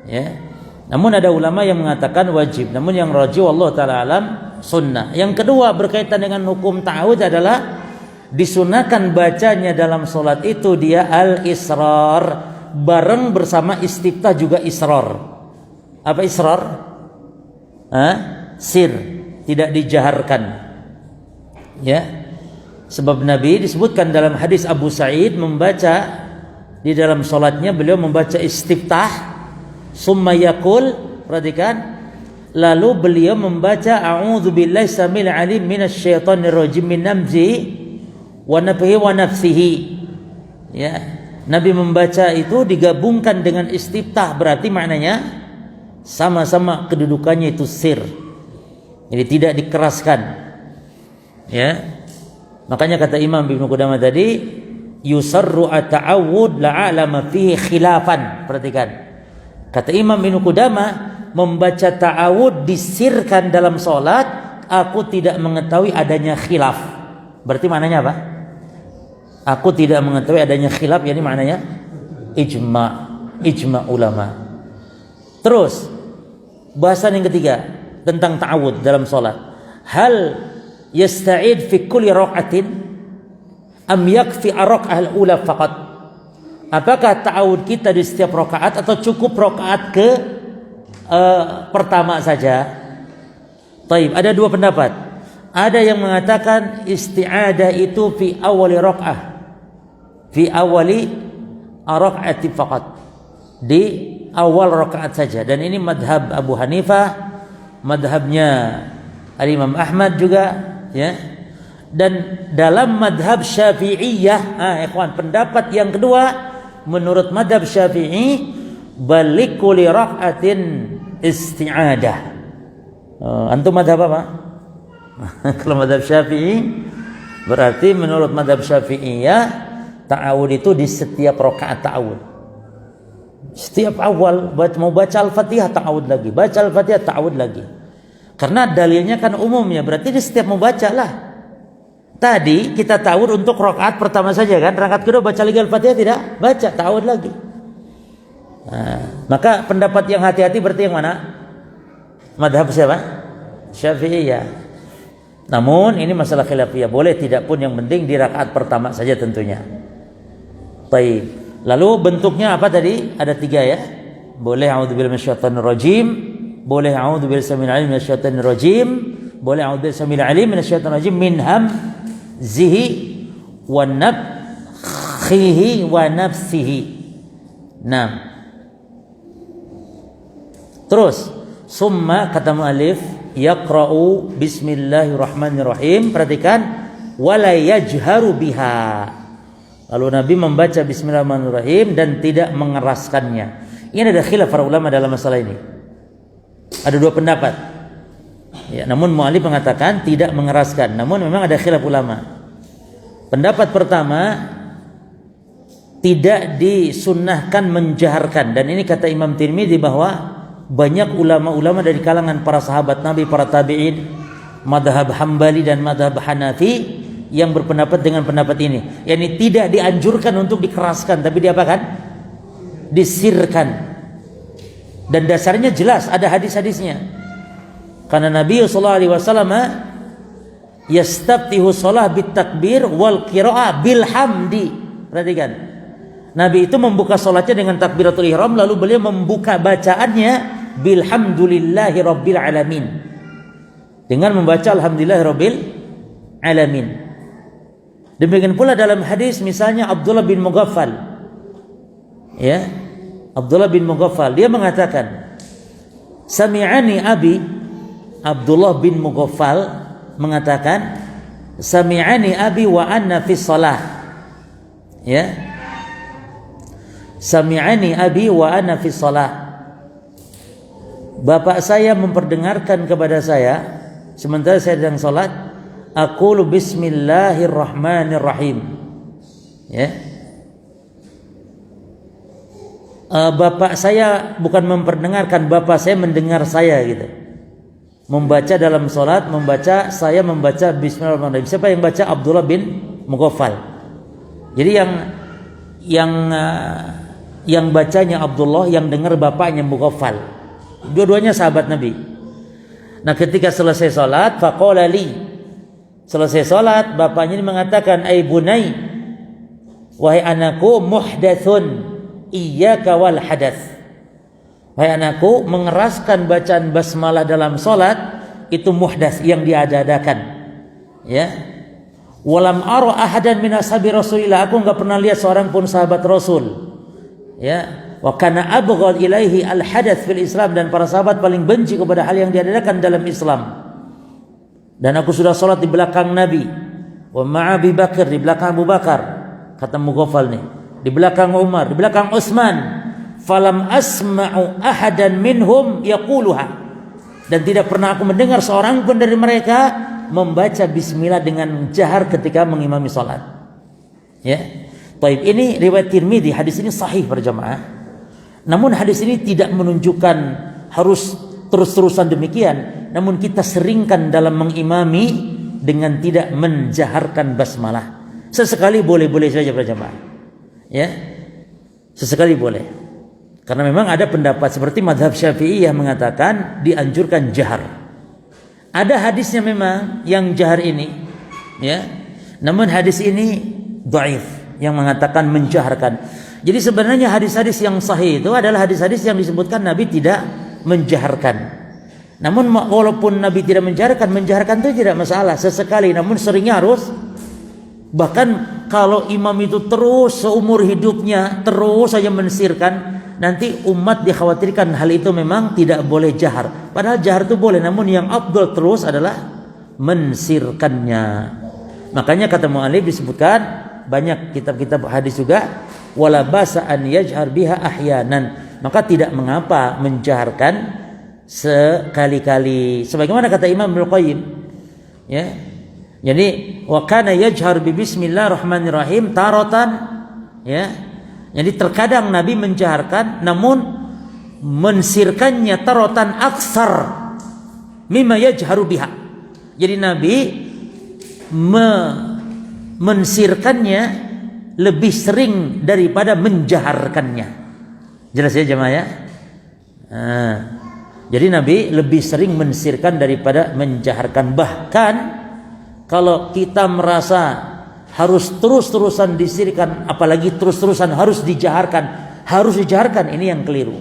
A: Ya, namun ada ulama yang mengatakan wajib. Namun yang rajih wallahu ta'ala alam sunnah. Yang kedua berkaitan dengan hukum ta'awud adalah disunahkan bacanya dalam sholat itu dia al-israr, bareng bersama istiftah juga israr. Apa israr? Sir, tidak dijaharkan. Ya. Sebab Nabi disebutkan dalam hadis Abu Sa'id membaca di dalam salatnya, beliau membaca istiftah, summa yaqul, perhatikan, lalu beliau membaca a'udzu billahi samil alim minasyaitonir rajim min namzi wa nafthihi wa nafsihi. Ya. Nabi membaca itu digabungkan dengan istiftah, berarti maknanya sama-sama kedudukannya itu sir. Jadi tidak dikeraskan. Ya. Makanya kata Imam Ibnu Qudamah tadi, yusarru at-ta'awud la'alama fihi khilafan. Perhatikan. Kata Imam Ibnu Qudamah, membaca ta'awud disirkan dalam salat, aku tidak mengetahui adanya khilaf. Berarti maknanya apa? Aku tidak mengetahui adanya khilaf, yakni maknanya ijma ulama. Terus bahasan yang ketiga tentang ta'awud dalam salat. Hal yasta'id fi kulli raq'atin am yakfi ar-raq'ah al-ula faqat? Apakah ta'awud kita di setiap rakaat atau cukup rakaat ke pertama saja? Taib, ada dua pendapat. Ada yang mengatakan isti'adah itu fi awali raq'ah, fi awali raq'ati faqat, di awal rakaat saja. Dan ini madhab Abu Hanifah, madhabnya Al-Imam Ahmad juga, ya. Dan dalam madhab Syafi'iyah, ikhwan, pendapat yang kedua menurut madhab Syafi'i, balikuli rak'atin isti'adah. Antum madhab apa? Kalau madhab Syafi'i, berarti menurut madhab Syafi'iyah, ta'awud itu di setiap rakaat ta'awud. Setiap awal mau baca Al-Fatihah ta'awud lagi, baca Al-Fatihah ta'awud lagi. Karena dalilnya kan umumnya, berarti di setiap membaca lah. Tadi kita ta'awud untuk rakaat pertama saja kan, rakaat kedua baca lagi Al-Fatihah tidak? Baca, ta'awud lagi. Maka pendapat yang hati-hati berarti yang mana? Madhab siapa? Syafi'iyah. Namun ini masalah khilafiyah, boleh tidak pun, yang penting di rakaat pertama saja tentunya. Baik. Lalu bentuknya apa tadi? Ada 3 ya. Boleh a'udzubillahi minasyaitonir rajim, boleh a'udzubillahi samil alim minasyaitonir rajim, boleh a'udzubillahi samil alim minasyaitonir rajim min hamzihi wa nafthihi wa nafsihi. Nah. Terus summa kata mu'alif yaqra'u bismillahirrahmanirrahim. Perhatikan, wala yajharu biha. Lalu Nabi membaca bismillahirrahmanirrahim dan tidak mengeraskannya. Ini ada khilaf para ulama dalam masalah ini. Ada 2 pendapat. Ya, namun mu'alif mengatakan tidak mengeraskan. Namun memang ada khilaf ulama. Pendapat pertama, tidak disunnahkan menjaharkan. Dan ini kata Imam Tirmidzi bahwa banyak ulama-ulama dari kalangan para sahabat Nabi, para tabi'in, madhab Hambali dan madhab Hanafi yang berpendapat dengan pendapat ini. Yani tidak dianjurkan untuk dikeraskan, tapi diapakan? Disirkan. Dan dasarnya jelas, ada hadis-hadisnya. Karena Nabi SAW yastaftihu shalah bit takbir wal qira'ah bil hamdi. Perhatikan. Nabi itu membuka salatnya dengan takbiratul ihram, lalu beliau membuka bacaannya bilhamdulillahi rabbil alamin, dengan membaca alhamdulillahi rabbil alamin. Demikian pula dalam hadis misalnya Abdullah bin Mughaffal, ya, Abdullah bin Mughaffal, dia mengatakan sami'ani abi. Abdullah bin Mughaffal mengatakan sami'ani abi wa anna fi shalah, ya, sami'ani abi wa ana fi shalah. Bapak saya memperdengarkan kepada saya sementara saya sedang salat, aqulu bismillahirrahmanirrahim. Ya. Bapak saya bukan memperdengarkan, bapak saya mendengar saya gitu. Membaca dalam salat, saya membaca bismillahirrahmanirrahim. Siapa yang baca? Abdullah bin Mughaffal. Jadi yang bacanya Abdullah, yang dengar bapaknya Mughaffal. Dua-duanya sahabat Nabi. Nah, ketika selesai salat, faqala li. Selesai salat, bapaknya ini mengatakan, "Ai bunai, wahai anakku, muhdatsun, iyyaka wal hadats." Wahai anakku, mengeraskan bacaan basmalah dalam salat itu muhdats, yang diada-adakan. Ya. Walam ara ahadan min ashabi Rasulillah, aku enggak pernah lihat seorang pun sahabat Rasul. Ya. Wa kana abghad ilaihi al-hadath fil Islam, dan para sahabat paling benci kepada hal yang diadakan dalam Islam. Dan aku sudah salat di belakang Nabi, wa ma'a Abi Bakar, di belakang Abu Bakar, kata Mughaffal nih. di belakang Umar, di belakang Utsman. Falam asma'u ahadan minhum yaquluha. Dan tidak pernah aku mendengar seorang pun dari mereka membaca bismillah dengan jahar ketika mengimami salat. Ya. Baik, ini riwayat Tirmidzi, hadis ini sahih berjamaah. Namun hadis ini tidak menunjukkan harus terus-terusan demikian, namun kita seringkan dalam mengimami dengan tidak menjaharkan basmalah. Sesekali boleh-boleh saja berjamaah. Ya. Sesekali boleh. Karena memang ada pendapat seperti mazhab Syafi'i yang mengatakan dianjurkan jahar. Ada hadisnya memang yang jahar ini, ya. Namun hadis ini dhaif yang mengatakan menjaharkan. Jadi sebenarnya hadis-hadis yang sahih itu adalah hadis-hadis yang disebutkan Nabi tidak menjaharkan. Namun walaupun Nabi tidak menjaharkan itu tidak masalah sesekali, namun seringnya harus. Bahkan kalau imam itu terus seumur hidupnya terus saja mensirkan, nanti umat dikhawatirkan hal itu memang tidak boleh jahar. Padahal jahar itu boleh, namun yang afdal terus adalah mensirkannya. Makanya kata mu'allif disebutkan banyak kitab-kitab hadis juga, wala basa an yajhar biha ahyanan. Maka tidak mengapa menjaharkan sekali-kali. Sebagaimana kata Imam Ibnu Qayyim, ya. Jadi wa kana yajhar bi bismillahirrahmanirrahim taratan, ya. Jadi terkadang Nabi menjaharkan, namun mensirkannya tarotan aksar mimma yajharu biha. Jadi Nabi mensirkannya lebih sering daripada menjaharkannya. Jelas ya jemaah ya? Jadi Nabi lebih sering mensirkan daripada menjaharkan. Bahkan kalau kita merasa harus terus-terusan disirkan, apalagi terus-terusan harus dijaharkan, ini yang keliru.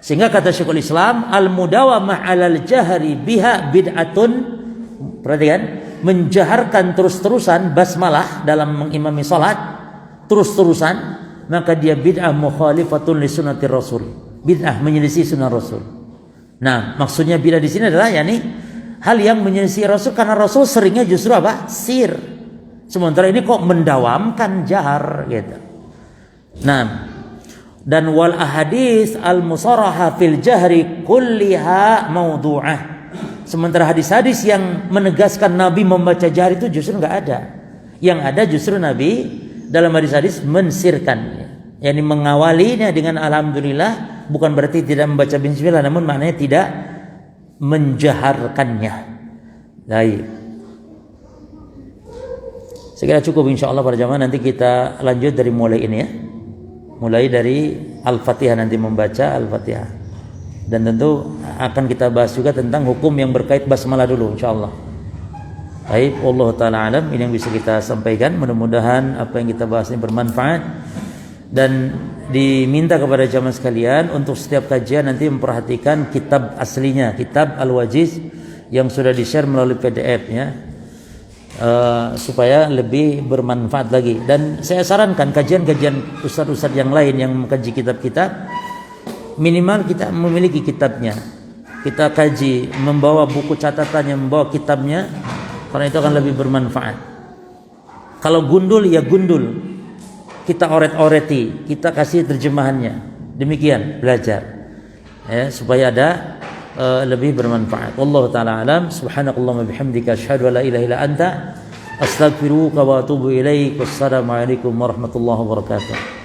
A: Sehingga kata Syekhul Islam, al-mudawamah 'alal jahri biha bid'atun. Perhatikan, menjaharkan terus-terusan basmalah dalam mengimami salat terus-terusan, maka dia bid'ah mukhalifatun li sunnatir rasul. Bid'ah menyelisih sunnah Rasul. Nah, maksudnya bid'ah di sini adalah yakni hal yang menyelisih Rasul, karena Rasul seringnya justru apa? Sir. Sementara ini kok mendawamkan jahar gitu. Nah, dan wal ahadits al musarraha fil jahri kulliha maudhu'ah. Sementara hadis-hadis yang menegaskan Nabi membaca jahar itu justru enggak ada. Yang ada justru Nabi dalam hadis-hadis mensirkan, yakni mengawalinya dengan alhamdulillah, bukan berarti tidak membaca bismillah, namun maknanya tidak menjaharkannya. Baik. Saya kira cukup insyaallah para jamaah. Nanti kita lanjut dari mulai ini ya. Mulai dari Al-Fatihah, nanti membaca Al-Fatihah. Dan tentu akan kita bahas juga tentang hukum yang berkait basmalah dulu insyaallah. Baik, Allah taala alam, ini yang bisa kita sampaikan. Mudah-mudahan apa yang kita bahas ini bermanfaat. Dan diminta kepada jamaah sekalian untuk setiap kajian nanti memperhatikan kitab aslinya, kitab Al-Wajiz yang sudah di-share melalui PDF ya. Supaya lebih bermanfaat lagi. Dan saya sarankan kajian-kajian ustaz-ustaz yang lain yang mengkaji kitab-kitab, minimal kita memiliki kitabnya, kita kaji, membawa buku catatannya, membawa kitabnya, karena itu akan lebih bermanfaat. Kalau gundul ya gundul, kita oret-oreti, kita kasih terjemahannya, demikian belajar ya, supaya ada lebih bermanfaat. Wallahu taala alam. Subhanakallahumma bihamdika asyhadu an la ilaha illa anta astaghfiruka wa atubu ilaik. Wassalamu alaikum warahmatullahi wabarakatuh.